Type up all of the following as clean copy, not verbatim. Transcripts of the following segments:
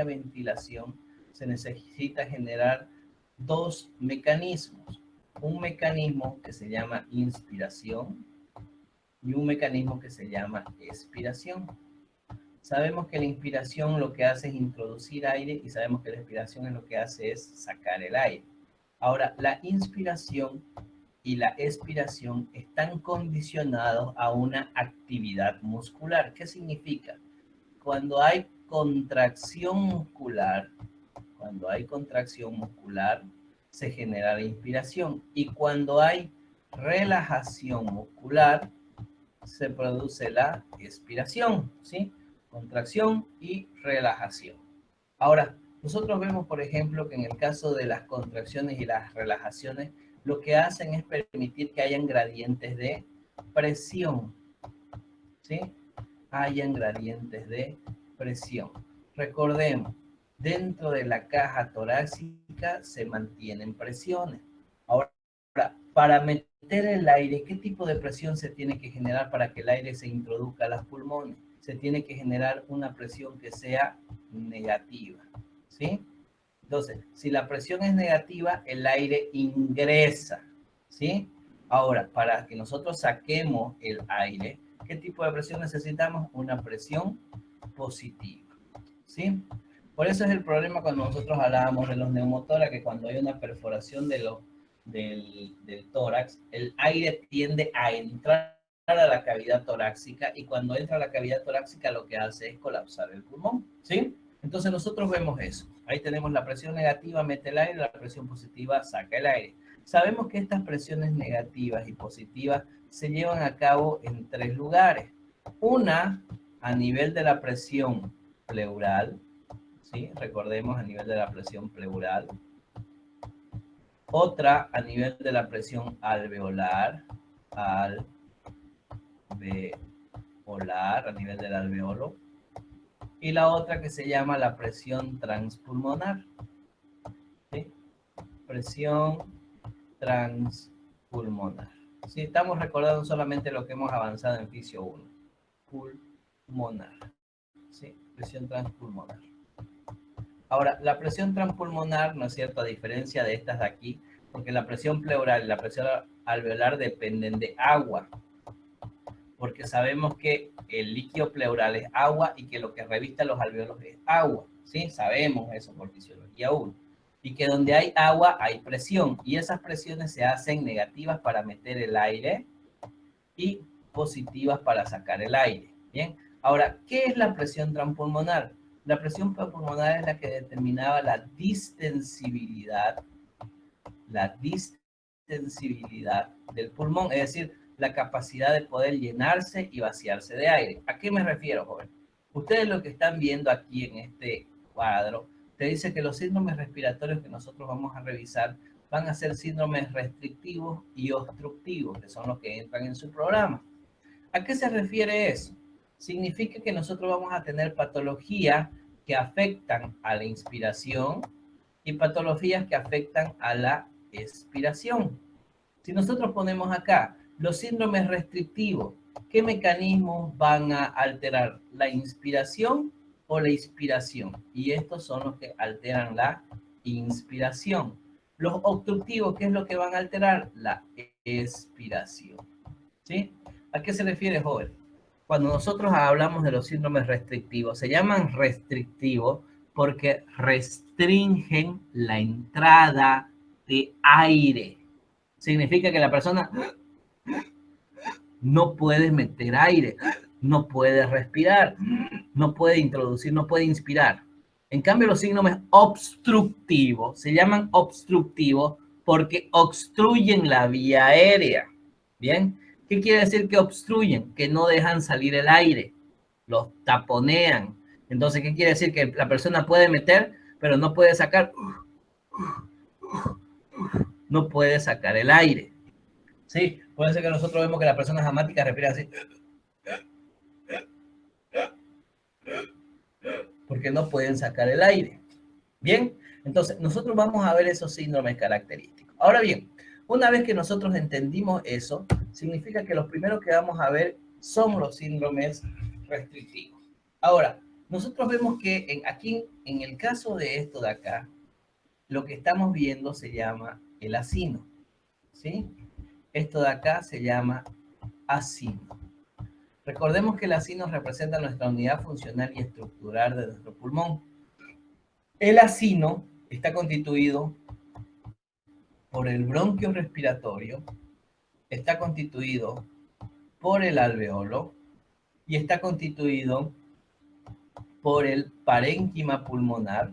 haya ventilación, se necesita generar dos mecanismos. Un mecanismo que se llama inspiración y un mecanismo que se llama expiración. Sabemos que la inspiración lo que hace es introducir aire y sabemos que la expiración es lo que hace es sacar el aire. Ahora, la inspiración y la expiración están condicionados a una actividad muscular. ¿Qué significa? Cuando hay contracción muscular, se genera la inspiración, y cuando hay relajación muscular se produce la expiración, ¿sí? Contracción y relajación. Ahora, nosotros vemos, por ejemplo, que en el caso de las contracciones y las relajaciones, lo que hacen es permitir que hayan gradientes de presión, ¿sí? Hayan gradientes de presión. Recordemos, dentro de la caja torácica se mantienen presiones. Ahora, para meter el aire, ¿qué tipo de presión se tiene que generar para que el aire se introduzca a los pulmones? Se tiene que generar una presión que sea negativa, ¿sí? Entonces, si la presión es negativa, el aire ingresa, ¿sí? Ahora, para que nosotros saquemos el aire, ¿qué tipo de presión necesitamos? Una presión positiva, ¿sí? Por eso es el problema cuando nosotros hablábamos de los neumotórax, que cuando hay una perforación del tórax, el aire tiende a entrar a la cavidad torácica, y cuando entra a la cavidad torácica lo que hace es colapsar el pulmón, ¿sí? Entonces nosotros vemos eso. Ahí tenemos la presión negativa, mete el aire, la presión positiva, saca el aire. Sabemos que estas presiones negativas y positivas se llevan a cabo en tres lugares. Una, a nivel de la presión pleural, ¿sí? Recordemos, a nivel de la presión pleural. Otra, a nivel de la presión alveolar, a nivel del alveolo. Y la otra que se llama la presión transpulmonar, ¿sí? Presión transpulmonar. Sí, estamos recordando solamente lo que hemos avanzado en fisio 1. Pulmonar, ¿sí? Presión transpulmonar. Ahora, la presión transpulmonar, ¿no es cierto?, a diferencia de estas de aquí, porque la presión pleural y la presión alveolar dependen de agua, porque sabemos que el líquido pleural es agua y que lo que revista los alveolos es agua, ¿sí? Sabemos eso por fisiología 1. Y que donde hay agua hay presión, y esas presiones se hacen negativas para meter el aire y positivas para sacar el aire, ¿bien? Ahora, ¿qué es la presión transpulmonar? La presión pulmonar es la que determinaba la distensibilidad del pulmón, es decir, la capacidad de poder llenarse y vaciarse de aire. ¿A qué me refiero, joven? Ustedes lo que están viendo aquí en este cuadro, te dice que los síndromes respiratorios que nosotros vamos a revisar van a ser síndromes restrictivos y obstructivos, que son los que entran en su programa. ¿A qué se refiere eso? Significa que nosotros vamos a tener patologías que afectan a la inspiración y patologías que afectan a la expiración. Si nosotros ponemos acá los síndromes restrictivos, ¿qué mecanismos van a alterar? ¿La inspiración o la expiración? Y estos son los que alteran la inspiración. Los obstructivos, ¿qué es lo que van a alterar? La expiración, ¿sí? ¿A qué se refiere, joven? Cuando nosotros hablamos de los síndromes restrictivos, se llaman restrictivos porque restringen la entrada de aire. Significa que la persona no puede meter aire, no puede respirar, no puede introducir, no puede inspirar. En cambio, los síndromes obstructivos se llaman obstructivos porque obstruyen la vía aérea. ¿Bien? ¿Qué quiere decir que obstruyen? Que no dejan salir el aire, los taponean. Entonces, ¿qué quiere decir? Que la persona puede meter, pero no puede sacar, no puede sacar el aire. Sí, puede ser que nosotros vemos que las personas asmáticas respiran así, porque no pueden sacar el aire. Bien, entonces nosotros vamos a ver esos síndromes característicos. Ahora bien, una vez que nosotros entendimos eso, significa que los primeros que vamos a ver son los síndromes restrictivos. Ahora, nosotros vemos que aquí, en el caso de esto de acá, lo que estamos viendo se llama el acino, ¿sí? Esto de acá se llama acino. Recordemos que el acino representa nuestra unidad funcional y estructural de nuestro pulmón. El acino está constituido por el bronquio respiratorio, está constituido por el alveolo y está constituido por el parénquima pulmonar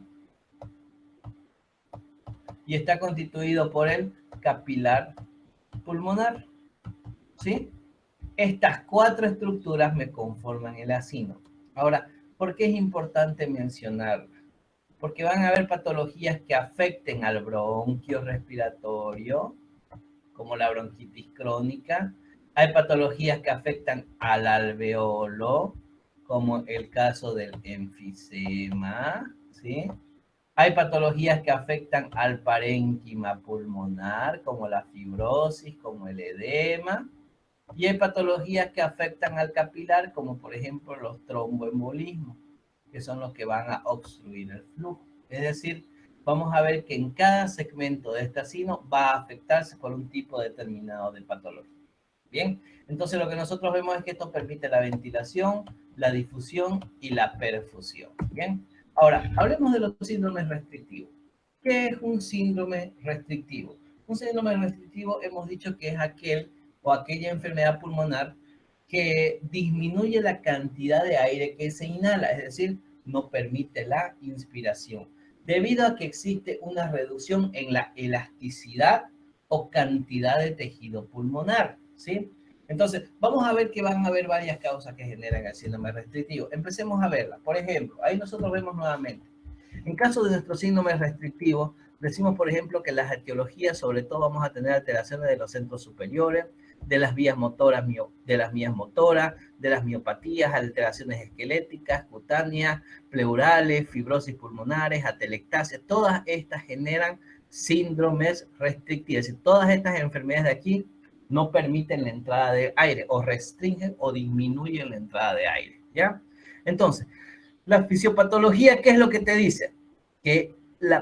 y está constituido por el capilar pulmonar, ¿sí? Estas cuatro estructuras me conforman el acino. Ahora, ¿por qué es importante mencionarlo? Porque van a haber patologías que afecten al bronquio respiratorio, como la bronquitis crónica. Hay patologías que afectan al alveolo, como el caso del enfisema, ¿sí? Hay patologías que afectan al parénquima pulmonar, como la fibrosis, como el edema. Y hay patologías que afectan al capilar, como por ejemplo los tromboembolismos, que son los que van a obstruir el flujo. Es decir, vamos a ver que en cada segmento de este acino va a afectarse por un tipo determinado de patología. Bien, entonces lo que nosotros vemos es que esto permite la ventilación, la difusión y la perfusión. Bien, ahora hablemos de los síndromes restrictivos. ¿Qué es un síndrome restrictivo? Un síndrome restrictivo hemos dicho que es aquel o aquella enfermedad pulmonar que disminuye la cantidad de aire que se inhala, es decir, no permite la inspiración, debido a que existe una reducción en la elasticidad o cantidad de tejido pulmonar, ¿sí? Entonces, vamos a ver que van a haber varias causas que generan el síndrome restrictivo. Empecemos a verlas. Por ejemplo, ahí nosotros vemos nuevamente. En caso de nuestro síndrome restrictivo, decimos, por ejemplo, que las etiologías, sobre todo, vamos a tener alteraciones de los centros superiores, de las vías motoras, de las miopatías, alteraciones esqueléticas, cutáneas, pleurales, fibrosis pulmonares, atelectasia. Todas estas generan síndromes restrictivos. Es decir, todas estas enfermedades de aquí no permiten la entrada de aire o restringen o disminuyen la entrada de aire, ¿ya? Entonces, la fisiopatología, ¿qué es lo que te dice? Que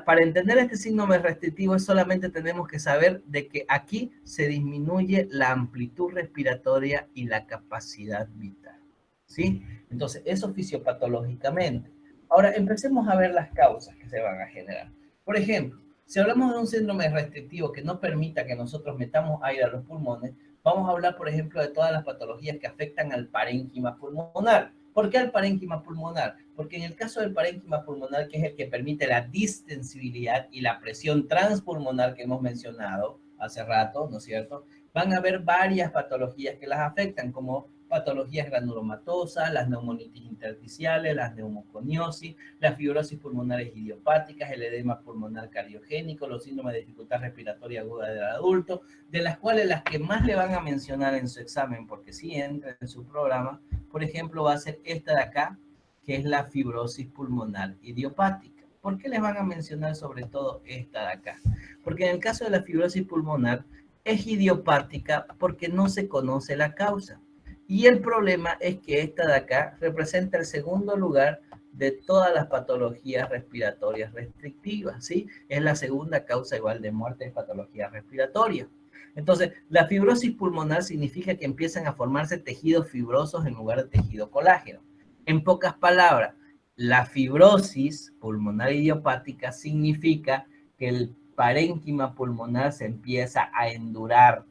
para entender este síndrome restrictivo solamente tenemos que saber de que aquí se disminuye la amplitud respiratoria y la capacidad vital, ¿sí? Entonces, eso fisiopatológicamente. Ahora, empecemos a ver las causas que se van a generar. Por ejemplo, si hablamos de un síndrome restrictivo que no permita que nosotros metamos aire a los pulmones, vamos a hablar, por ejemplo, de todas las patologías que afectan al parénquima pulmonar. ¿Por qué al parénquima pulmonar? Porque en el caso del parénquima pulmonar, que es el que permite la distensibilidad y la presión transpulmonar que hemos mencionado hace rato, ¿no es cierto? Van a haber varias patologías que las afectan, como patologías granulomatosas, las neumonitis intersticiales, las neumoconiosis, las fibrosis pulmonares idiopáticas, el edema pulmonar cardiogénico, los síndromes de dificultad respiratoria aguda del adulto, de las cuales las que más le van a mencionar en su examen, porque sí entra en su programa, por ejemplo, va a ser esta de acá, que es la fibrosis pulmonar idiopática. ¿Por qué les van a mencionar sobre todo esta de acá? Porque en el caso de la fibrosis pulmonar es idiopática porque no se conoce la causa. Y el problema es que esta de acá representa el segundo lugar de todas las patologías respiratorias restrictivas, ¿sí? Es la segunda causa igual de muerte de patologías respiratorias. Entonces, la fibrosis pulmonar significa que empiezan a formarse tejidos fibrosos en lugar de tejido colágeno. En pocas palabras, la fibrosis pulmonar idiopática significa que el parénquima pulmonar se empieza a endurar.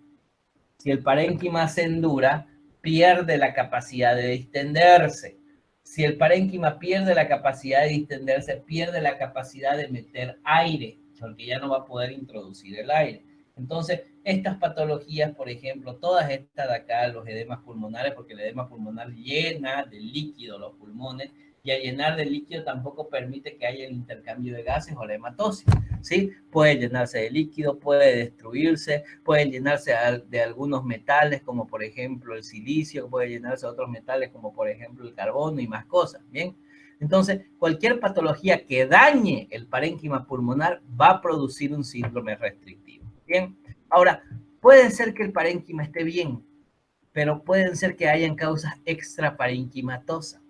Si el parénquima se endura, pierde la capacidad de distenderse. Si el parénquima pierde la capacidad de distenderse, pierde la capacidad de meter aire, porque ya no va a poder introducir el aire. Entonces, estas patologías, por ejemplo, todas estas de acá, los edemas pulmonares, porque el edema pulmonar llena de líquido los pulmones, y al llenar de líquido tampoco permite que haya el intercambio de gases o la hematosis, ¿sí? Puede llenarse de líquido, puede destruirse, pueden llenarse de algunos metales, como por ejemplo el silicio, puede llenarse de otros metales, como por ejemplo el carbono y más cosas, ¿bien? Entonces, cualquier patología que dañe el parénquima pulmonar va a producir un síndrome restrictivo, ¿bien? Ahora, puede ser que el parénquima esté bien, pero pueden ser que hayan causas extraparenquimatosas.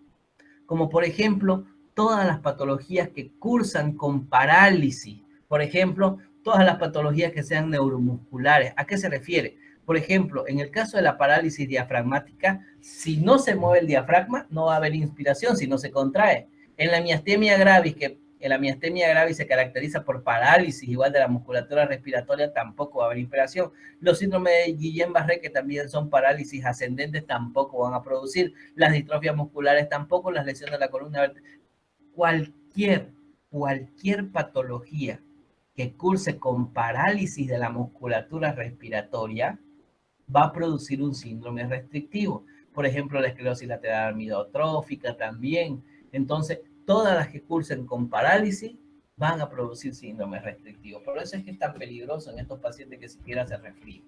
como por ejemplo todas las patologías que cursan con parálisis, por ejemplo, todas las patologías que sean neuromusculares. ¿A qué se refiere? Por ejemplo, en el caso de la parálisis diafragmática, si no se mueve el diafragma, no va a haber inspiración, si no se contrae. En la miastenia gravis, se caracteriza por parálisis igual de la musculatura respiratoria, tampoco va a haber inspiración. Los síndromes de Guillain-Barré, que también son parálisis ascendentes, tampoco van a producir. Las distrofias musculares tampoco, las lesiones de la columna vertebral. Cualquier patología que curse con parálisis de la musculatura respiratoria va a producir un síndrome restrictivo. Por ejemplo, la esclerosis lateral amiotrófica también. Entonces, todas las que cursen con parálisis van a producir síndrome restrictivo. Por eso es que es tan peligroso en estos pacientes que siquiera se resfrían.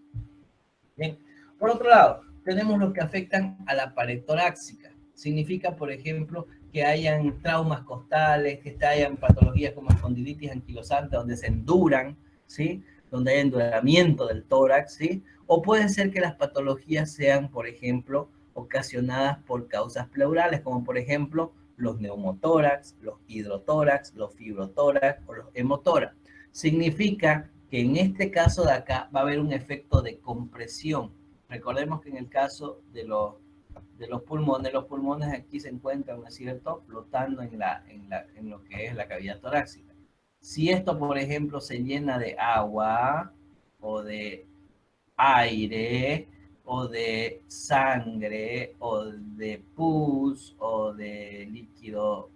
Bien. Por otro lado, tenemos los que afectan a la pared torácica. Significa, por ejemplo, que hayan traumas costales, que hayan patologías como espondilitis anquilosante, donde se enduran, ¿sí? Donde hay enduramiento del tórax, ¿sí? O puede ser que las patologías sean, por ejemplo, ocasionadas por causas pleurales, como por ejemplo los neumotórax, los hidrotórax, los fibrotórax o los hemotórax. Significa que en este caso de acá va a haber un efecto de compresión. Recordemos que en el caso de los pulmones aquí se encuentran, ¿no es cierto?, flotando en lo que es la cavidad torácica. Si esto, por ejemplo, se llena de agua o de aire o de sangre o de pus o de líquido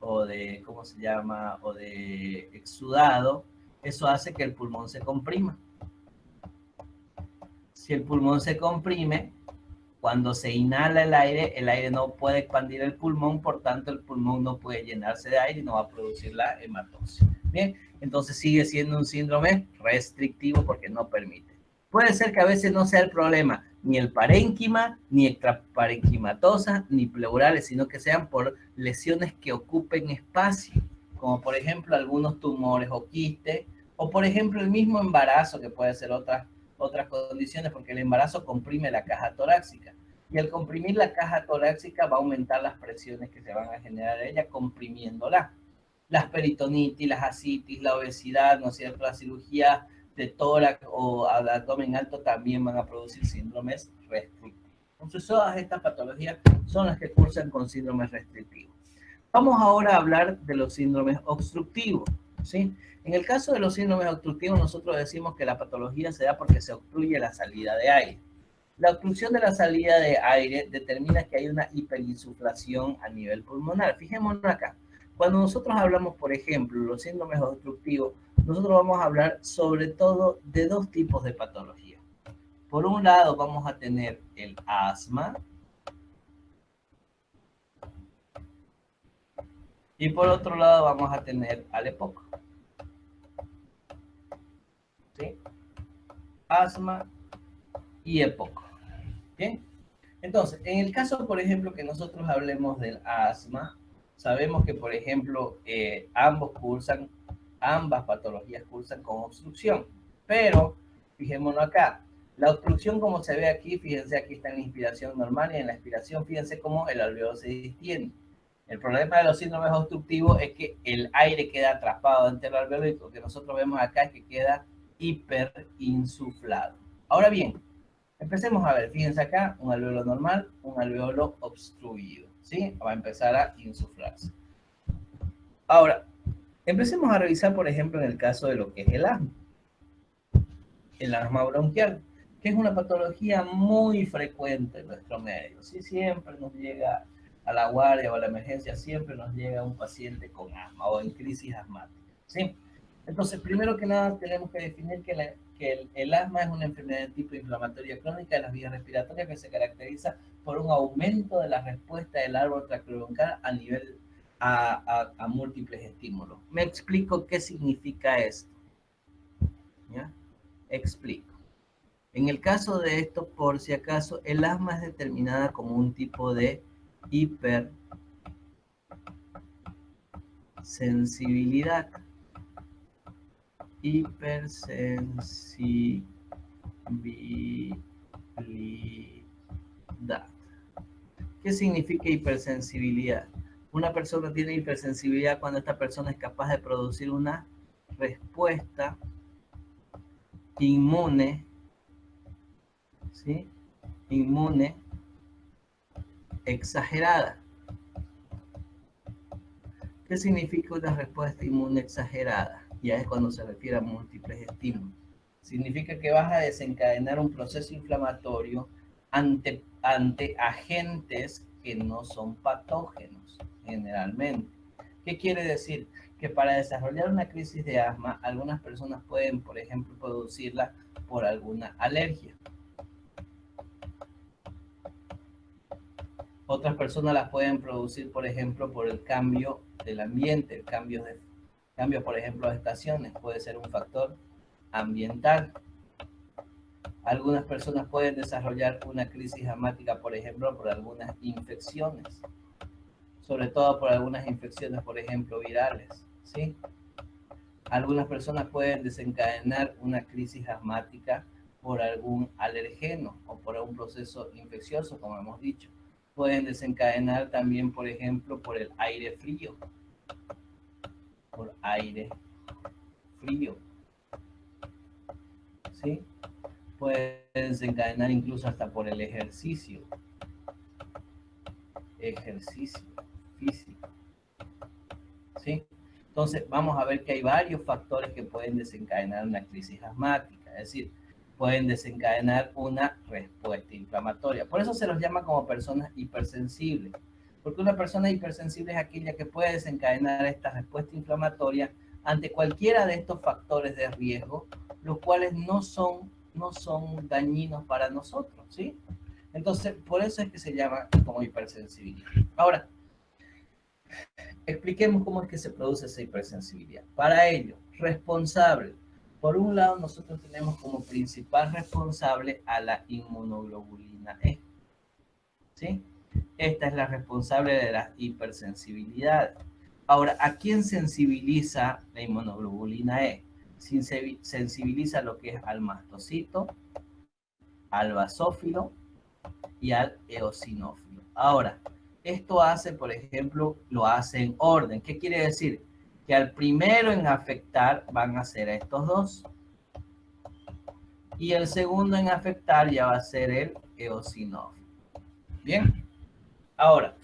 o de, ¿cómo se llama?, o de exudado, eso hace que el pulmón se comprima. Si el pulmón se comprime, cuando se inhala el aire no puede expandir el pulmón, por tanto el pulmón no puede llenarse de aire y no va a producir la hematosis. Bien, entonces sigue siendo un síndrome restrictivo porque no permite. Puede ser que a veces no sea el problema ni el parénquima, ni extraparenquimatosa, ni pleurales, sino que sean por lesiones que ocupen espacio, como por ejemplo algunos tumores o quistes, o por ejemplo el mismo embarazo, que puede ser otras condiciones, porque el embarazo comprime la caja torácica. Y al comprimir la caja torácica va a aumentar las presiones que se van a generar en ella, comprimiéndola. Las peritonitis, las ascitis, la obesidad, ¿no es cierto?, la cirugía de tórax o al abdomen alto también van a producir síndromes restrictivos. Entonces, todas estas patologías son las que cursan con síndromes restrictivos. Vamos ahora a hablar de los síndromes obstructivos, ¿sí? En el caso de los síndromes obstructivos, nosotros decimos que la patología se da porque se obstruye la salida de aire. La obstrucción de la salida de aire determina que hay una hiperinsuflación a nivel pulmonar. Fijémonos acá. Cuando nosotros hablamos, por ejemplo, los síndromes obstructivos, nosotros vamos a hablar sobre todo de dos tipos de patología. Por un lado vamos a tener el asma y por otro lado vamos a tener al EPOC. ¿Sí? Asma y EPOC. Bien. Entonces, en el caso, por ejemplo, que nosotros hablemos del asma, sabemos que, por ejemplo, ambas patologías cursan con obstrucción, pero fijémonos acá, la obstrucción como se ve aquí, fíjense, aquí está en la inspiración normal y en la expiración, fíjense cómo el alveolo se distiende. El problema de los síndromes obstructivos es que el aire queda atrapado entre el alveolo y lo que nosotros vemos acá es que queda hiperinsuflado. Ahora bien, empecemos a ver, fíjense acá, un alveolo normal, un alveolo obstruido, ¿sí? Va a empezar a insuflarse. Ahora, empecemos a revisar, por ejemplo, en el caso de lo que es el asma bronquial, que es una patología muy frecuente en nuestro medio, ¿sí? Siempre nos llega a la guardia o a la emergencia, siempre nos llega un paciente con asma o en crisis asmática, ¿sí? Entonces, primero que nada, tenemos que definir que el asma es una enfermedad de tipo inflamatoria crónica de las vías respiratorias que se caracteriza por un aumento de la respuesta del árbol traqueobronquial a nivel a múltiples estímulos. Me explico qué significa esto. ¿Ya? Explico. En el caso de esto, por si acaso, el asma es determinada como un tipo de hipersensibilidad. Hipersensibilidad. ¿Qué significa hipersensibilidad? Una persona tiene hipersensibilidad cuando esta persona es capaz de producir una respuesta inmune, ¿sí? Inmune exagerada. ¿Qué significa una respuesta inmune exagerada? Ya es cuando se refiere a múltiples estímulos. Significa que vas a desencadenar un proceso inflamatorio ante agentes que no son patógenos, generalmente. ¿Qué quiere decir? Que para desarrollar una crisis de asma, algunas personas pueden, por ejemplo, producirla por alguna alergia. Otras personas las pueden producir, por ejemplo, por el cambio del ambiente, el cambio, por ejemplo, de estaciones. Puede ser un factor ambiental. Algunas personas pueden desarrollar una crisis asmática, por ejemplo, por algunas infecciones, sobre todo por algunas infecciones, por ejemplo, virales, ¿sí? Algunas personas pueden desencadenar una crisis asmática por algún alergeno o por algún proceso infeccioso, como hemos dicho. Pueden desencadenar también, por ejemplo, por el aire frío, por aire frío, ¿sí? Pueden desencadenar incluso hasta por el ejercicio físico, ¿sí? Entonces vamos a ver que hay varios factores que pueden desencadenar una crisis asmática, es decir, pueden desencadenar una respuesta inflamatoria. Por eso se los llama como personas hipersensibles, porque una persona hipersensible es aquella que puede desencadenar esta respuesta inflamatoria ante cualquiera de estos factores de riesgo, los cuales no son dañinos para nosotros, ¿sí? Entonces, por eso es que se llama como hipersensibilidad. Ahora, expliquemos cómo es que se produce esa hipersensibilidad. Para ello, responsable. Por un lado, nosotros tenemos como principal responsable a la inmunoglobulina E. ¿Sí? Esta es la responsable de la hipersensibilidad. Ahora, ¿a quién sensibiliza la inmunoglobulina E? Sensibiliza lo que es al mastocito, al basófilo y al eosinófilo. Ahora, esto hace, por ejemplo, lo hace en orden. ¿Qué quiere decir? Que al primero en afectar van a ser estos dos. Y el segundo en afectar ya va a ser el eosinófilo. Bien. Ahora,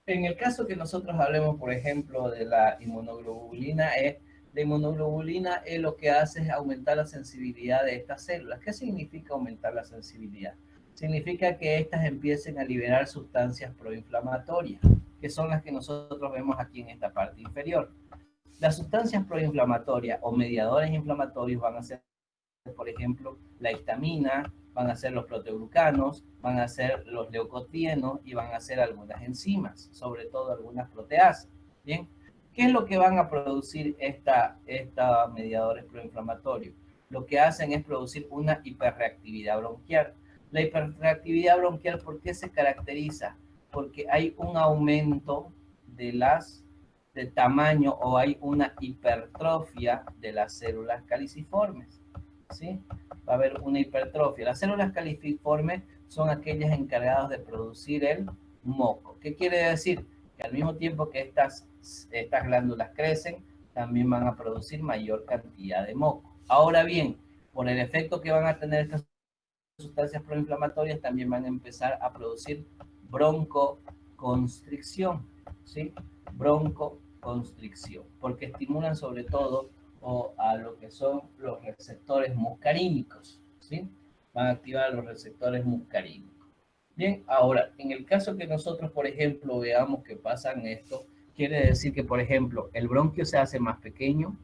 en el caso que nosotros hablemos, por ejemplo, de la inmunoglobulina E, la inmunoglobulina E lo que hace es aumentar la sensibilidad de estas células. ¿Qué significa aumentar la sensibilidad? Significa que estas empiecen a liberar sustancias proinflamatorias, que son las que nosotros vemos aquí en esta parte inferior. Las sustancias proinflamatorias o mediadores inflamatorios van a ser, por ejemplo, la histamina, van a ser los proteoglucanos, van a ser los leucotrienos y van a ser algunas enzimas, sobre todo algunas proteasas. Bien, ¿qué es lo que van a producir esta mediadores proinflamatorios? Lo que hacen es producir una hiperreactividad bronquial. La hiperreactividad bronquial, ¿por qué se caracteriza? Porque hay un aumento de tamaño o hay una hipertrofia de las células caliciformes, ¿sí? Va a haber una hipertrofia. Las células caliciformes son aquellas encargadas de producir el moco. ¿Qué quiere decir? Que al mismo tiempo que estas glándulas crecen, también van a producir mayor cantidad de moco. Ahora bien, por el efecto que van a tener estas sustancias proinflamatorias, también van a empezar a producir broncoconstricción, ¿sí? Broncoconstricción, porque estimulan sobre todo a lo que son los receptores muscarínicos, ¿sí? Van a activar los receptores muscarínicos. Bien, ahora, en el caso que nosotros, por ejemplo, veamos que pasan esto, quiere decir que, por ejemplo, el bronquio se hace más pequeño,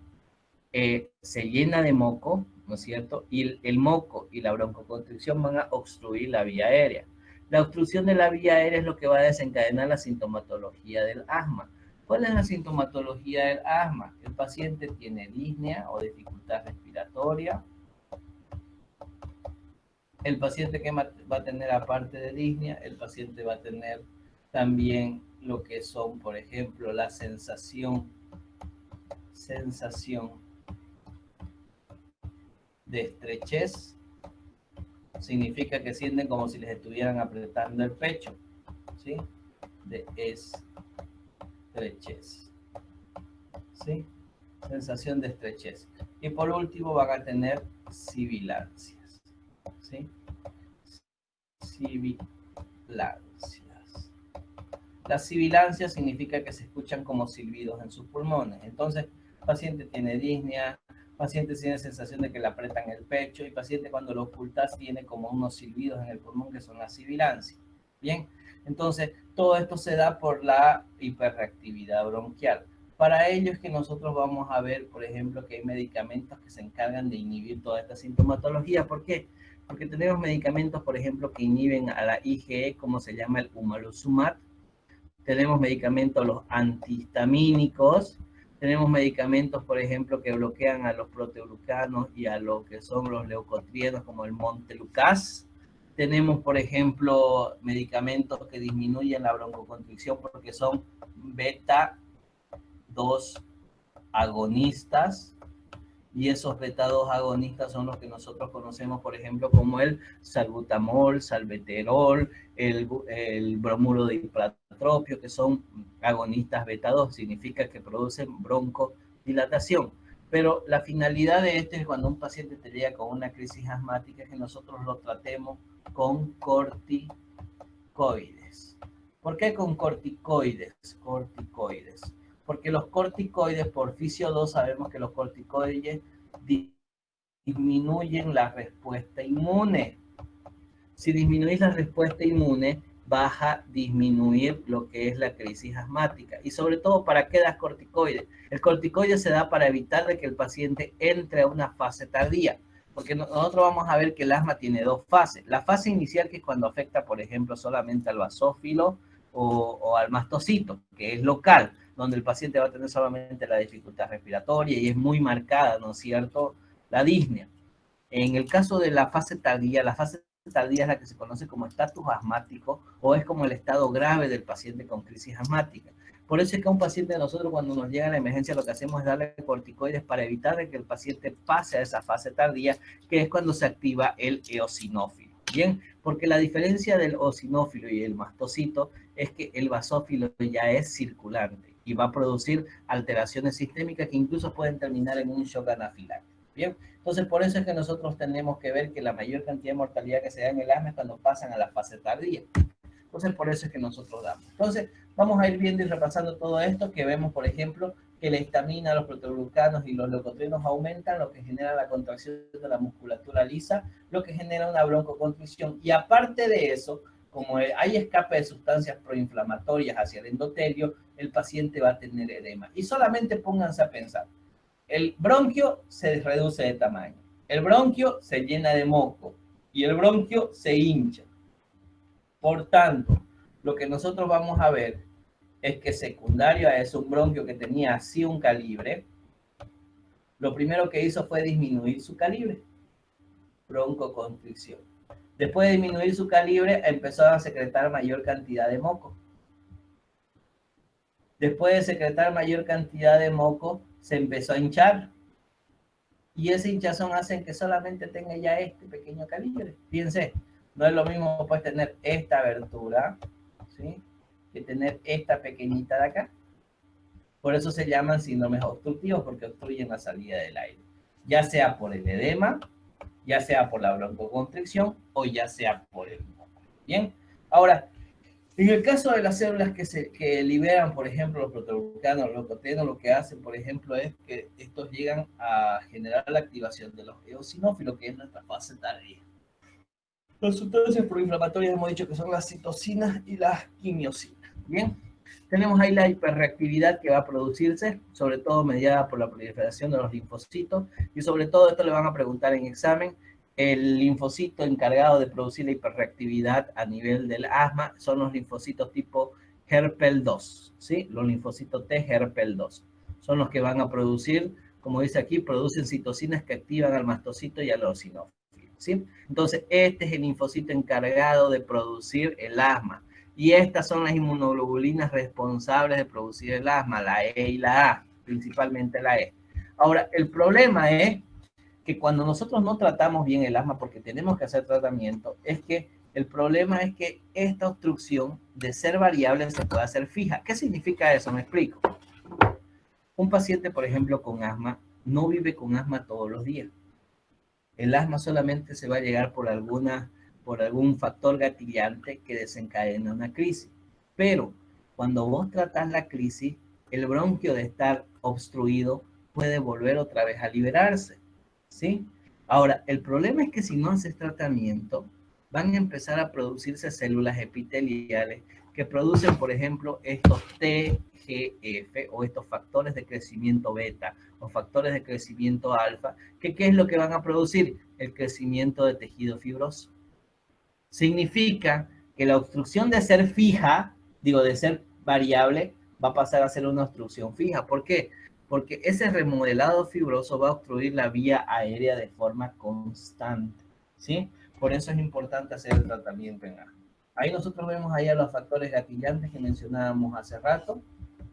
se llena de moco, ¿no es cierto? Y el moco y la broncoconstricción van a obstruir la vía aérea. La obstrucción de la vía aérea es lo que va a desencadenar la sintomatología del asma. ¿Cuál es la sintomatología del asma? El paciente tiene disnea o dificultad respiratoria. El paciente que va a tener, aparte de disnea, el paciente va a tener también lo que son, por ejemplo, la sensación de estrechez. Significa que sienten como si les estuvieran apretando el pecho, ¿sí? De estrechez. ¿Sí? Sensación de estrechez. Y por último van a tener sibilancias. ¿Sí? Sibilancias. Las sibilancias significa que se escuchan como silbidos en sus pulmones. Entonces, el paciente tiene disnea, el paciente tiene sensación de que le apretan el pecho y el paciente cuando lo ocultas tiene como unos silbidos en el pulmón que son las sibilancias. Bien, entonces todo esto se da por la hiperreactividad bronquial. Para ello es que nosotros vamos a ver, por ejemplo, que hay medicamentos que se encargan de inhibir toda esta sintomatología. ¿Por qué? Porque tenemos medicamentos, por ejemplo, que inhiben a la IgE, como se llama el Umaluzumab. Tenemos medicamentos, los antihistamínicos. Tenemos medicamentos, por ejemplo, que bloquean a los proteoglucanos y a lo que son los leucotrienos, como el Montelukast. Tenemos, por ejemplo, medicamentos que disminuyen la broncoconstricción porque son beta 2 agonistas, y esos beta 2 agonistas son los que nosotros conocemos, por ejemplo, como el salbutamol, salmeterol, el bromuro de hipratropio, que son agonistas beta 2, significa que producen broncodilatación. Pero la finalidad de esto es cuando un paciente te llega con una crisis asmática, que nosotros lo tratemos con corticoides. ¿Por qué con corticoides? Porque los corticoides, por fisio 2, sabemos que los corticoides disminuyen la respuesta inmune. Si disminuís la respuesta inmune, vas a disminuir lo que es la crisis asmática. Y sobre todo, ¿para qué das corticoides? El corticoide se da para evitar de que el paciente entre a una fase tardía. Porque nosotros vamos a ver que el asma tiene dos fases. La fase inicial, que es cuando afecta, por ejemplo, solamente al basófilo o al mastocito, que es local, donde el paciente va a tener solamente la dificultad respiratoria y es muy marcada, ¿no es cierto?, la disnea. En el caso de la fase tardía es la que se conoce como estatus asmático o es como el estado grave del paciente con crisis asmática. Por eso es que a un paciente de nosotros, cuando nos llega a la emergencia, lo que hacemos es darle corticoides para evitar que el paciente pase a esa fase tardía, que es cuando se activa el eosinófilo. Bien, porque la diferencia del eosinófilo y el mastocito es que el basófilo ya es circulante y va a producir alteraciones sistémicas que incluso pueden terminar en un shock anafiláctico. Bien, entonces por eso es que nosotros tenemos que ver que la mayor cantidad de mortalidad que se da en el asma es cuando pasan a la fase tardía. Entonces por eso es que nosotros damos. Entonces vamos a ir viendo y repasando todo esto, que vemos, por ejemplo, que la histamina, los proteoglucanos y los leucotrienos aumentan, lo que genera la contracción de la musculatura lisa, lo que genera una broncoconstricción. Y aparte de eso, como hay escape de sustancias proinflamatorias hacia el endotelio, el paciente va a tener edema. Y solamente pónganse a pensar, el bronquio se reduce de tamaño, el bronquio se llena de moco y el bronquio se hincha. Por tanto, lo que nosotros vamos a ver es que secundario a eso, un bronquio que tenía así un calibre, lo primero que hizo fue disminuir su calibre, broncoconstricción. Después de disminuir su calibre, empezó a secretar mayor cantidad de moco. Después de secretar mayor cantidad de moco, se empezó a hinchar. Y esa hinchazón hace que solamente tenga ya este pequeño calibre. Fíjense, no es lo mismo pues tener esta abertura, ¿sí?, que tener esta pequeñita de acá. Por eso se llaman síndromes obstructivos, porque obstruyen la salida del aire. Ya sea por el edema, ya sea por la broncoconstricción o ya sea por el moco. Bien, ahora, en el caso de las células que liberan, por ejemplo, los proteoglucanos, los leucotrienos, lo que hacen, por ejemplo, es que estos llegan a generar la activación de los eosinófilos, que es nuestra fase tardía. Las sustancias proinflamatorias hemos dicho que son las citocinas y las quimiosinas. Bien, tenemos ahí la hiperreactividad que va a producirse, sobre todo mediada por la proliferación de los linfocitos, y sobre todo esto le van a preguntar en examen. El linfocito encargado de producir la hiperreactividad a nivel del asma son los linfocitos tipo HERPEL2, ¿sí? Los linfocitos T HERPEL2 son los que van a producir, como dice aquí, producen citocinas que activan al mastocito y al eosinófilo, ¿sí? Entonces, este es el linfocito encargado de producir el asma. Y estas son las inmunoglobulinas responsables de producir el asma, la E y la A, principalmente la E. Ahora, el problema es que cuando nosotros no tratamos bien el asma, porque tenemos que hacer tratamiento, es que El problema es que esta obstrucción, de ser variable, se puede hacer fija. ¿Qué significa eso? Me explico. Un paciente, por ejemplo, con asma, no vive con asma todos los días. El asma solamente se va a llegar por algún factor gatillante que desencadena una crisis. Pero cuando vos tratás la crisis, el bronquio de estar obstruido puede volver otra vez a liberarse, ¿sí? Ahora, el problema es que si no haces tratamiento, van a empezar a producirse células epiteliales que producen, por ejemplo, estos TGF o estos factores de crecimiento beta o factores de crecimiento alfa, que ¿qué es lo que van a producir? El crecimiento de tejido fibroso. Significa que la obstrucción de ser fija, de ser variable, va a pasar a ser una obstrucción fija. ¿Por qué? Porque ese remodelado fibroso va a obstruir la vía aérea de forma constante, ¿sí? Por eso es importante hacer el tratamiento en asma. Ahí nosotros vemos ahí a los factores gatillantes que mencionábamos hace rato,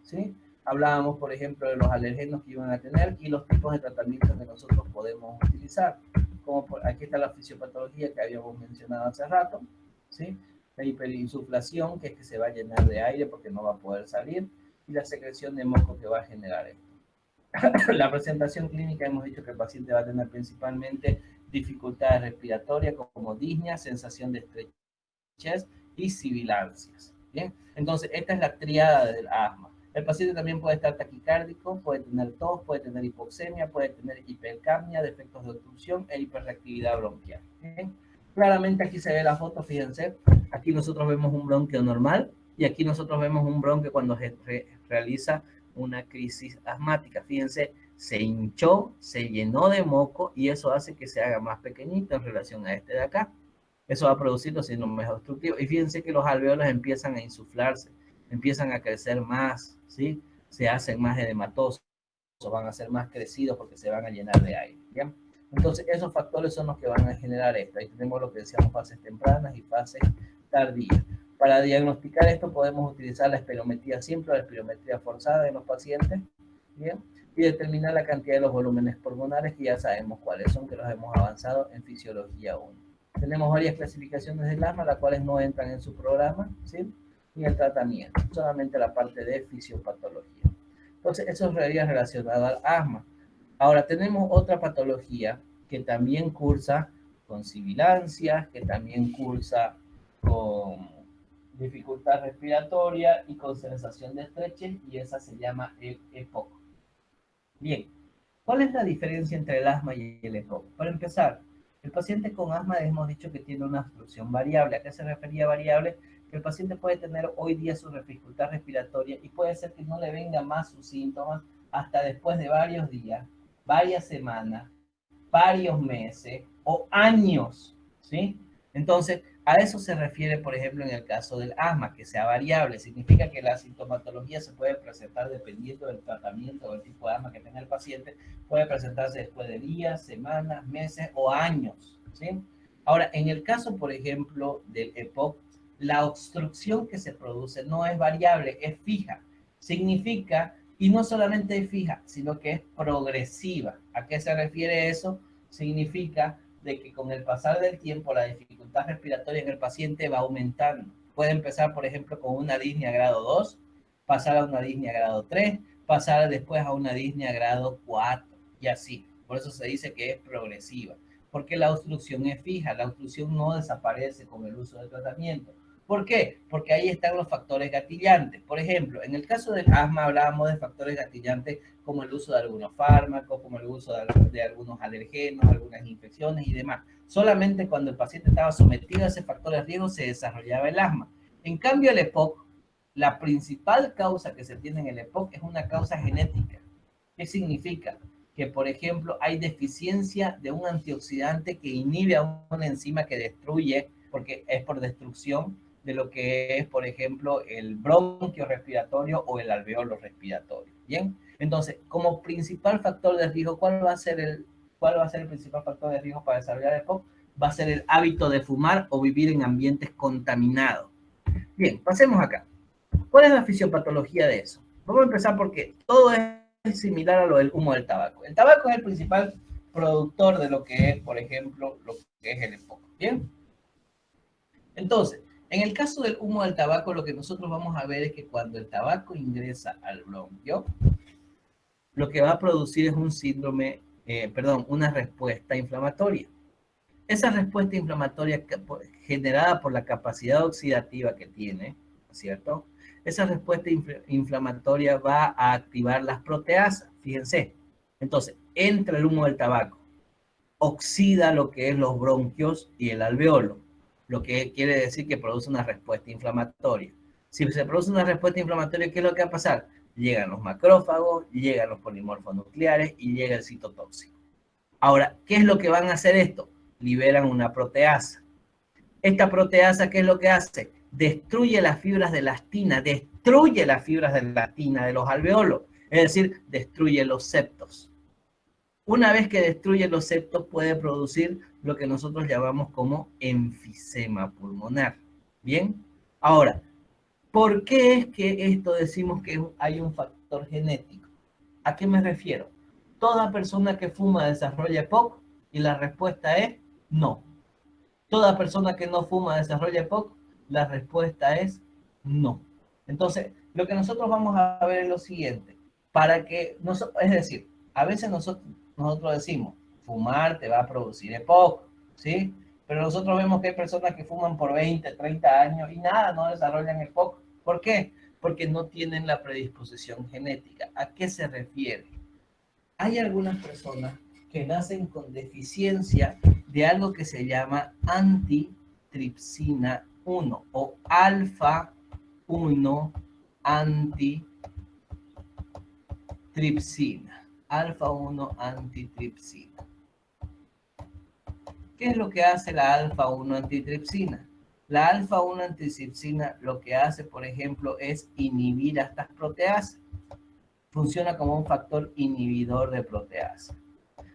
¿sí? Hablábamos, por ejemplo, de los alergenos que iban a tener y los tipos de tratamientos que nosotros podemos utilizar. Como aquí está la fisiopatología que habíamos mencionado hace rato, ¿sí? La hiperinsuflación, que es que se va a llenar de aire porque no va a poder salir, y la secreción de moco que va a generar esto. La presentación clínica hemos dicho que el paciente va a tener principalmente dificultades respiratorias como disnea, sensación de estrechez y sibilancias. ¿Bien? Entonces, esta es la triada del asma. El paciente también puede estar taquicárdico, puede tener tos, puede tener hipoxemia, puede tener hipercapnia, defectos de obstrucción e hiperreactividad bronquial. ¿Bien? Claramente aquí se ve la foto, fíjense. Aquí nosotros vemos un bronquio normal y aquí nosotros vemos un bronquio cuando se realiza una crisis asmática. Fíjense, se hinchó, se llenó de moco y eso hace que se haga más pequeñito en relación a este de acá. Eso va a producir los síndromes obstructivos. Y fíjense que los alveolos empiezan a insuflarse, empiezan a crecer más, ¿sí? Se hacen más edematosos, van a ser más crecidos porque se van a llenar de aire, ¿ya? Entonces, esos factores son los que van a generar esto. Ahí tenemos lo que decíamos, fases tempranas y fases tardías. Para diagnosticar esto podemos utilizar la espirometría simple o la espirometría forzada en los pacientes, ¿bien? Y determinar la cantidad de los volúmenes pulmonares, que ya sabemos cuáles son, que los hemos avanzado en fisiología 1. Tenemos varias clasificaciones del asma, las cuales no entran en su programa, ¿sí? Ni el tratamiento, solamente la parte de fisiopatología. Entonces, eso sería relacionado al asma. Ahora, tenemos otra patología que también cursa con sibilancias, que también cursa con dificultad respiratoria y con sensación de estrechez, y esa se llama el EPOC. Bien, ¿cuál es la diferencia entre el asma y el EPOC? Para empezar, el paciente con asma hemos dicho que tiene una obstrucción variable. ¿A qué se refería variable? Que el paciente puede tener hoy día su dificultad respiratoria y puede ser que no le venga más sus síntomas hasta después de varios días, varias semanas, varios meses o años, ¿sí? Entonces, a eso se refiere, por ejemplo, en el caso del asma, que sea variable. Significa que la sintomatología se puede presentar dependiendo del tratamiento o el tipo de asma que tenga el paciente. Puede presentarse después de días, semanas, meses o años, ¿sí? Ahora, en el caso, por ejemplo, del EPOC, la obstrucción que se produce no es variable, es fija. Significa, y no solamente es fija, sino que es progresiva. ¿A qué se refiere eso? Significa de que con el pasar del tiempo la dificultad respiratoria en el paciente va aumentando. Puede empezar, por ejemplo, con una disnea grado 2, pasar a una disnea grado 3, pasar después a una disnea grado 4 y así. Por eso se dice que es progresiva, porque la obstrucción es fija, la obstrucción no desaparece con el uso del tratamiento. ¿Por qué? Porque ahí están los factores gatillantes. Por ejemplo, en el caso del asma hablábamos de factores gatillantes como el uso de algunos fármacos, como el uso de algunos alergenos, algunas infecciones y demás. Solamente cuando el paciente estaba sometido a ese factor de riesgo se desarrollaba el asma. En cambio, el EPOC, la principal causa que se tiene en el EPOC es una causa genética. ¿Qué significa? Que, por ejemplo, hay deficiencia de un antioxidante que inhibe a una enzima que destruye, porque es por destrucción de lo que es, por ejemplo, el bronquio respiratorio o el alveolo respiratorio. ¿Bien? Entonces, como principal factor de riesgo, ¿cuál va a ser el principal factor de riesgo para desarrollar el EPOC? Va a ser el hábito de fumar o vivir en ambientes contaminados. Bien, pasemos acá. ¿Cuál es la fisiopatología de eso? Vamos a empezar porque todo es similar a lo del humo del tabaco. El tabaco es el principal productor de lo que es, por ejemplo, lo que es el EPOC. ¿Bien? Entonces, en el caso del humo del tabaco, lo que nosotros vamos a ver es que cuando el tabaco ingresa al bronquio, lo que va a producir es un síndrome, una respuesta inflamatoria. Esa respuesta inflamatoria generada por la capacidad oxidativa que tiene, ¿cierto? Esa respuesta inflamatoria va a activar las proteasas, fíjense. Entonces, entra el humo del tabaco, oxida lo que es los bronquios y el alveolo, lo que quiere decir que produce una respuesta inflamatoria. Si se produce una respuesta inflamatoria, ¿qué es lo que va a pasar? Llegan los macrófagos, llegan los polimorfos nucleares y llega el citotóxico. Ahora, ¿qué es lo que van a hacer esto? Liberan una proteasa. Esta proteasa, ¿qué es lo que hace? Destruye las fibras de elastina, destruye las fibras de elastina de los alveolos, es decir, destruye los septos. Una vez que destruye los septos, puede producir lo que nosotros llamamos como enfisema pulmonar. ¿Bien? Ahora, ¿por qué es que esto decimos que hay un factor genético? ¿A qué me refiero? Toda persona que fuma desarrolla EPOC y la respuesta es no. Toda persona que no fuma desarrolla EPOC, la respuesta es no. Entonces, lo que nosotros vamos a ver es lo siguiente. Es decir, a veces nosotros decimos, fumar te va a producir EPOC, ¿sí? Pero nosotros vemos que hay personas que fuman por 20, 30 años y nada, no desarrollan EPOC. ¿Por qué? Porque no tienen la predisposición genética. ¿A qué se refiere? Hay algunas personas que nacen con deficiencia de algo que se llama antitripsina 1 o alfa 1 antitripsina. Alfa 1 antitripsina. ¿Qué es lo que hace la alfa 1 antitripsina? La alfa 1 antitripsina lo que hace, por ejemplo, es inhibir a estas proteasas. Funciona como un factor inhibidor de proteasa.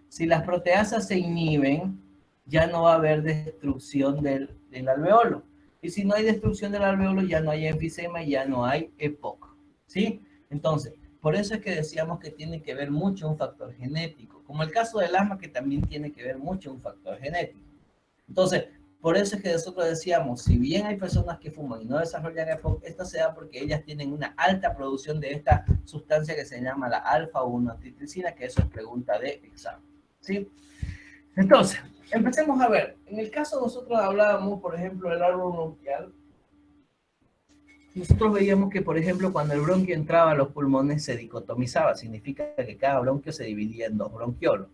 Si las proteasas se inhiben, ya no va a haber destrucción del alveolo. Y si no hay destrucción del alveolo, ya no hay enfisema y ya no hay EPOC. ¿Sí? Entonces, por eso es que decíamos que tiene que ver mucho un factor genético, como el caso del asma, que también tiene que ver mucho un factor genético. Entonces, por eso es que nosotros decíamos, si bien hay personas que fuman y no desarrollan EPOC, esto se da porque ellas tienen una alta producción de esta sustancia que se llama la alfa-1 antitripsina, que eso es pregunta de examen. ¿Sí? Entonces, empecemos a ver. En el caso nosotros hablábamos, por ejemplo, del árbol bronquial. Nosotros veíamos que, por ejemplo, cuando el bronquio entraba a los pulmones se dicotomizaba. Significa que cada bronquio se dividía en dos bronquiolos.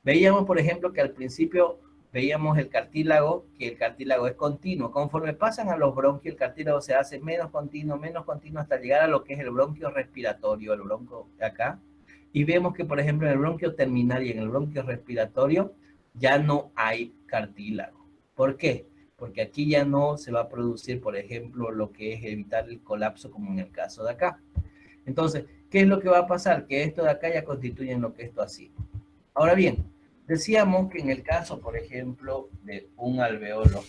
Veíamos, por ejemplo, que al principio veíamos el cartílago, que el cartílago es continuo. Conforme pasan a los bronquios, el cartílago se hace menos continuo, hasta llegar a lo que es el bronquio respiratorio, el bronquio de acá. Y vemos que, por ejemplo, en el bronquio terminal y en el bronquio respiratorio ya no hay cartílago. ¿Por qué? Porque aquí ya no se va a producir, por ejemplo, lo que es evitar el colapso, como en el caso de acá. Entonces, ¿qué es lo que va a pasar? Que esto de acá ya constituye lo que esto así. Ahora bien, decíamos que en el caso, por ejemplo, de un alveolo,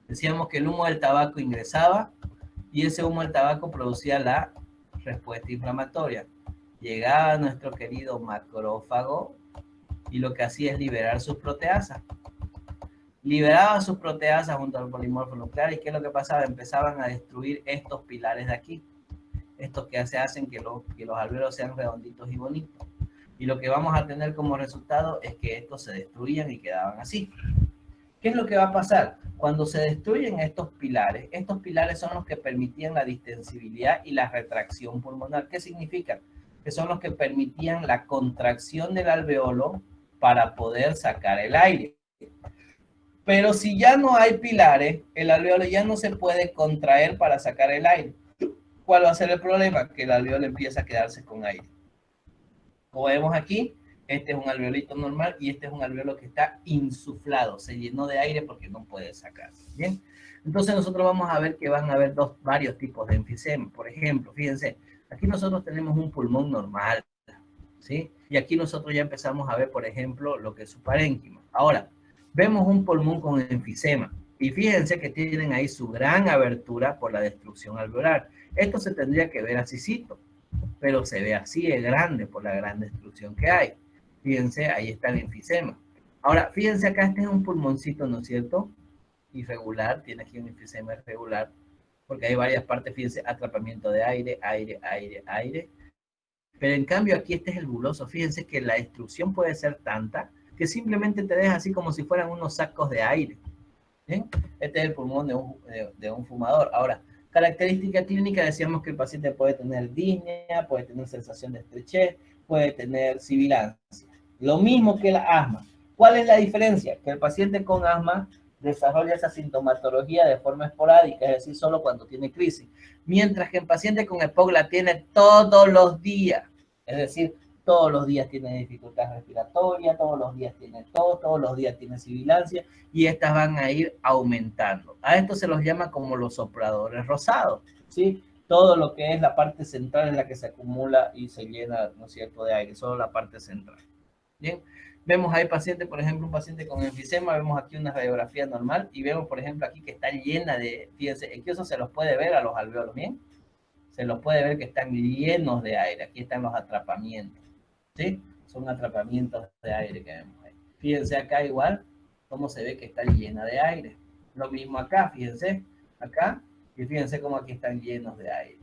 decíamos que el humo del tabaco ingresaba y ese humo del tabaco producía la respuesta inflamatoria. Llegaba a nuestro querido macrófago y lo que hacía es liberar sus proteasas. Liberaba sus proteasas junto al polimorfo nuclear y ¿qué es lo que pasaba? Empezaban a destruir estos pilares de aquí. Estos que hacen que los alveolos sean redonditos y bonitos. Y lo que vamos a tener como resultado es que estos se destruían y quedaban así. ¿Qué es lo que va a pasar? Cuando se destruyen estos pilares son los que permitían la distensibilidad y la retracción pulmonar. ¿Qué significa? Que son los que permitían la contracción del alveolo para poder sacar el aire. Pero si ya no hay pilares, el alveolo ya no se puede contraer para sacar el aire. ¿Cuál va a ser el problema? Que el alveolo empieza a quedarse con aire. Como vemos aquí, este es un alveolito normal y este es un alveolo que está insuflado, se llenó de aire porque no puede sacar. ¿Bien? Entonces nosotros vamos a ver que van a haber varios tipos de enfisema. Por ejemplo, fíjense, aquí nosotros tenemos un pulmón normal, ¿sí? Y aquí nosotros ya empezamos a ver, por ejemplo, lo que es su parénquima. Ahora, vemos un pulmón con enfisema y fíjense que tienen ahí su gran abertura por la destrucción alveolar. Esto se tendría que ver asícito, pero se ve así de grande por la gran destrucción que hay. Fíjense, ahí está el enfisema. Ahora, fíjense acá, este es un pulmoncito, ¿no es cierto? irregular, tiene aquí un enfisema irregular, porque hay varias partes, fíjense, atrapamiento de aire, aire, aire, aire. Pero en cambio aquí este es el buloso, fíjense que la destrucción puede ser tanta que simplemente te deja así como si fueran unos sacos de aire. ¿Bien? Este es el pulmón de un fumador. Ahora, característica clínica, decíamos que el paciente puede tener disnea, puede tener sensación de estrechez, puede tener sibilancia. Lo mismo que la asma. ¿Cuál es la diferencia? Que el paciente con asma desarrolla esa sintomatología de forma esporádica, es decir, solo cuando tiene crisis. Mientras que el paciente con EPOC la tiene todos los días. Es decir, todos los días tiene dificultad respiratoria, todos los días tiene tos, todos los días tiene sibilancia y estas van a ir aumentando. A esto se los llama como los sopladores rosados, ¿sí? Todo lo que es la parte central es la que se acumula y se llena, ¿no es cierto?, de aire, solo la parte central. Bien, vemos ahí paciente, por ejemplo, un paciente con enfisema, vemos aquí una radiografía normal y vemos, por ejemplo, aquí que está llena de, fíjense, aquí eso se los puede ver a los alveolos, ¿bien? Se los puede ver que están llenos de aire, aquí están los atrapamientos, ¿sí? Son atrapamientos de aire que vemos ahí. Fíjense acá igual, cómo se ve que está llena de aire. Lo mismo acá, fíjense, acá, y fíjense cómo aquí están llenos de aire.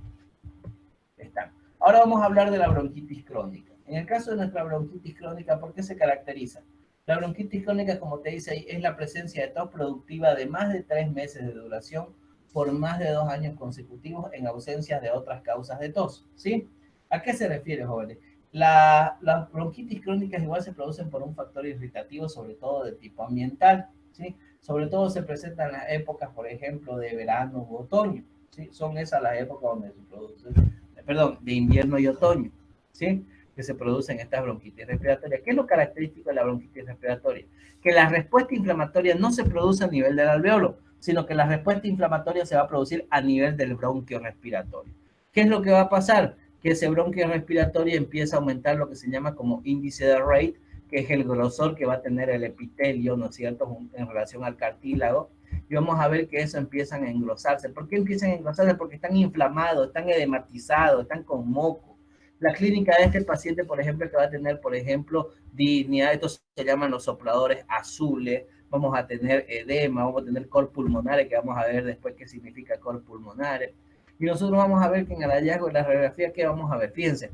Están. Ahora vamos a hablar de la bronquitis crónica. En el caso de nuestra bronquitis crónica, ¿por qué se caracteriza? La bronquitis crónica, como te dice ahí, es la presencia de tos productiva de más de 3 meses de duración por más de 2 años consecutivos en ausencia de otras causas de tos, ¿sí? ¿A qué se refiere, jóvenes? Las bronquitis crónicas igual se producen por un factor irritativo, sobre todo de tipo ambiental, ¿sí? Sobre todo se presentan en las épocas, por ejemplo, de verano u otoño, ¿sí? Son esas las épocas donde se producen, perdón, de invierno y otoño, ¿sí? Que se producen estas bronquitis respiratorias. ¿Qué es lo característico de la bronquitis respiratoria? Que la respuesta inflamatoria no se produce a nivel del alveolo, sino que la respuesta inflamatoria se va a producir a nivel del bronquio respiratorio. ¿Qué es lo que va a pasar? Que ese bronquio respiratorio empieza a aumentar lo que se llama como índice de Rayet, que es el grosor que va a tener el epitelio, ¿no es cierto?, en relación al cartílago, y vamos a ver que eso empiezan a engrosarse. ¿Por qué empiezan a engrosarse? Porque están inflamados, están edematizados, están con moco. La clínica de este paciente, por ejemplo, que va a tener, por ejemplo, disnea, estos se llaman los sopladores azules, vamos a tener edema, vamos a tener cor pulmonares, que vamos a ver después qué significa cor pulmonares. Y nosotros vamos a ver que en el hallazgo de la radiografía, ¿qué vamos a ver? Fíjense,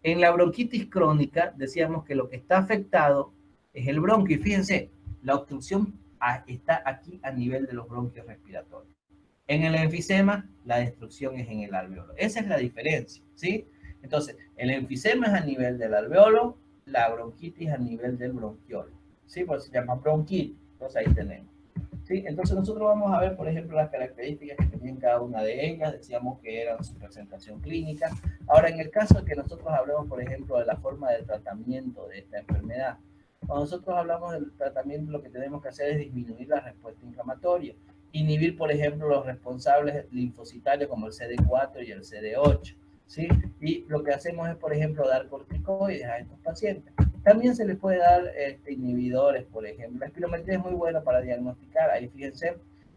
en la bronquitis crónica decíamos que lo que está afectado es el bronquio. Y fíjense, la obstrucción está aquí a nivel de los bronquios respiratorios. En el enfisema, la destrucción es en el alveolo. Esa es la diferencia, ¿sí? Entonces, el enfisema es a nivel del alveolo, la bronquitis a nivel del bronquiolo, ¿sí? Pues se llama bronquitis. Entonces ahí tenemos. ¿Sí? Entonces nosotros vamos a ver, por ejemplo, las características que tenían cada una de ellas. Decíamos que eran su presentación clínica. Ahora, en el caso de que nosotros hablemos, por ejemplo, de la forma de tratamiento de esta enfermedad, cuando nosotros hablamos del tratamiento, lo que tenemos que hacer es disminuir la respuesta inflamatoria, inhibir, por ejemplo, los responsables linfocitarios como el CD4 y el CD8, ¿sí? Y lo que hacemos es, por ejemplo, dar corticoides a estos pacientes. También se les puede dar inhibidores, por ejemplo. La espirometría es muy buena para diagnosticar. Ahí fíjense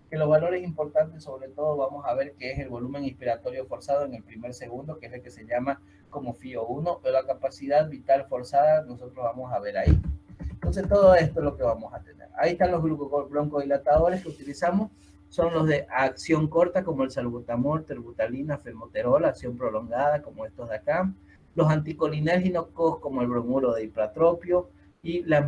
que los valores importantes, sobre todo, vamos a ver que es el volumen inspiratorio forzado en el primer segundo, que es el que se llama como FIO1, pero la capacidad vital forzada nosotros vamos a ver ahí. Entonces, todo esto es lo que vamos a tener. Ahí están los broncodilatadores que utilizamos. Son los de acción corta, como el salbutamol, terbutalina, femoterol, acción prolongada, como estos de acá. Los anticolinérgicos, como el bromuro de hipratropio, y las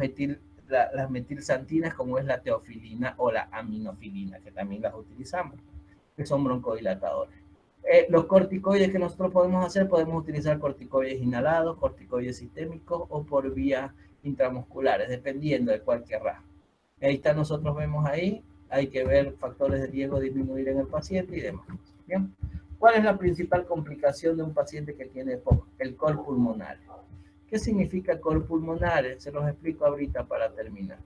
metilsantinas, como es la teofilina o la aminofilina, que también las utilizamos, que son broncodilatadores. Los corticoides que nosotros podemos hacer, podemos utilizar corticoides inhalados, corticoides sistémicos o por vías intramusculares, dependiendo de cuál querrá. Ahí está, nosotros vemos ahí, hay que ver factores de riesgo disminuir en el paciente y demás. ¿Bien? ¿Cuál es la principal complicación de un paciente que tiene EPOC? El cor pulmonar. ¿Qué significa cor pulmonar? Se los explico ahorita para terminar.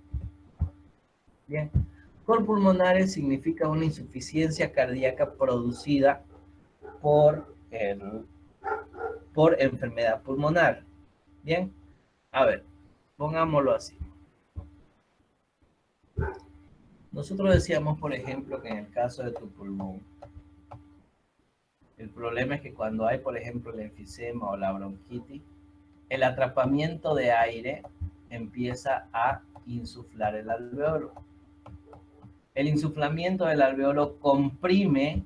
Bien, cor pulmonar significa una insuficiencia cardíaca producida por enfermedad pulmonar. Bien, a ver, pongámoslo así. Nosotros decíamos, por ejemplo, que en el caso de tu pulmón, el problema es que cuando hay, por ejemplo, el enfisema o la bronquitis, el atrapamiento de aire empieza a insuflar el alveolo. El insuflamiento del alveolo comprime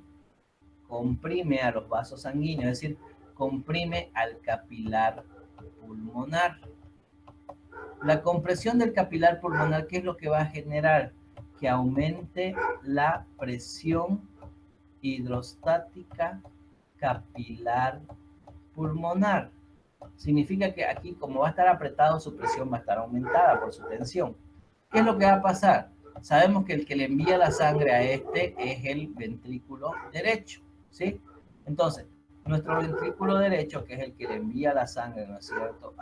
a los vasos sanguíneos, es decir, comprime al capilar pulmonar. La compresión del capilar pulmonar, ¿qué es lo que va a generar? Que aumente la presión hidrostática capilar pulmonar. Significa que aquí, como va a estar apretado, su presión va a estar aumentada por su tensión. ¿Qué es lo que va a pasar? Sabemos que el que le envía la sangre a este es el ventrículo derecho, ¿sí? Entonces, nuestro ventrículo derecho, que es el que le envía la sangre, ¿no es cierto?,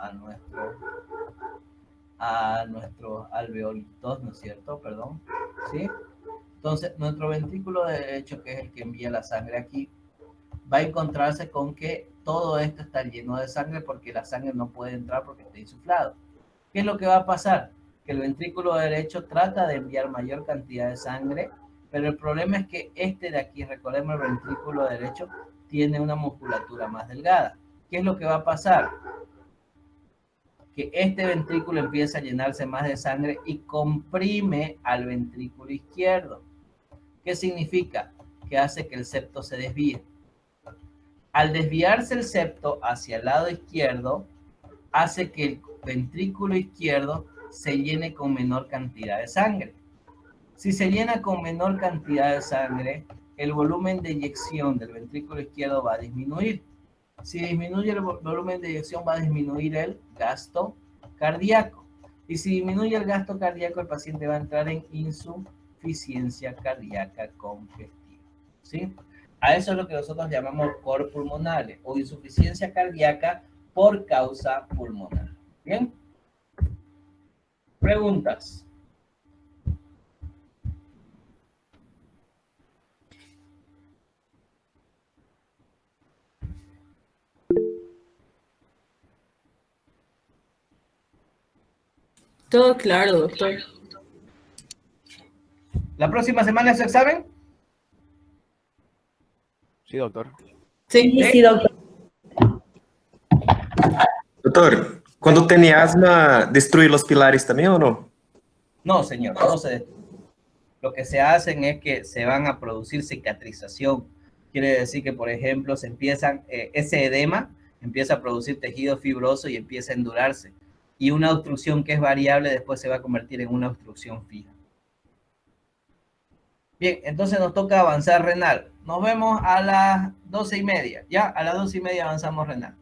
a nuestros alveolitos, ¿no es cierto?, perdón, ¿sí? Entonces, nuestro ventrículo derecho, que es el que envía la sangre aquí, va a encontrarse con que todo esto está lleno de sangre porque la sangre no puede entrar porque está insuflado. ¿Qué es lo que va a pasar? Que el ventrículo derecho trata de enviar mayor cantidad de sangre, pero el problema es que este de aquí, recordemos, el ventrículo derecho tiene una musculatura más delgada. ¿Qué es lo que va a pasar? Que este ventrículo empieza a llenarse más de sangre y comprime al ventrículo izquierdo. ¿Qué significa? Que hace que el septo se desvíe. Al desviarse el septo hacia el lado izquierdo, hace que el ventrículo izquierdo se llene con menor cantidad de sangre. Si se llena con menor cantidad de sangre, el volumen de eyección del ventrículo izquierdo va a disminuir. Si disminuye el volumen de eyección, va a disminuir el gasto cardíaco. Y si disminuye el gasto cardíaco, el paciente va a entrar en insuficiencia cardíaca congestiva, ¿sí? A eso es lo que nosotros llamamos cor pulmonale o insuficiencia cardíaca por causa pulmonar. ¿Bien? Preguntas. Todo claro, doctor. ¿La próxima semana es su examen? Sí, doctor. Sí, sí, doctor. Doutor, quando tem asma, destruir os pilares também ou não? No, señor, no se destruye. Lo que se hacen es que se van a producir cicatrización. Quiere decir que, por ejemplo, ese edema empieza a producir tejido fibroso y empieza a endurarse. Y una obstrucción que es variable después se va a convertir en una obstrucción fija. Bien, entonces nos toca avanzar renal. Nos vemos a las 12:30. Ya, a las 12:30 avanzamos renal.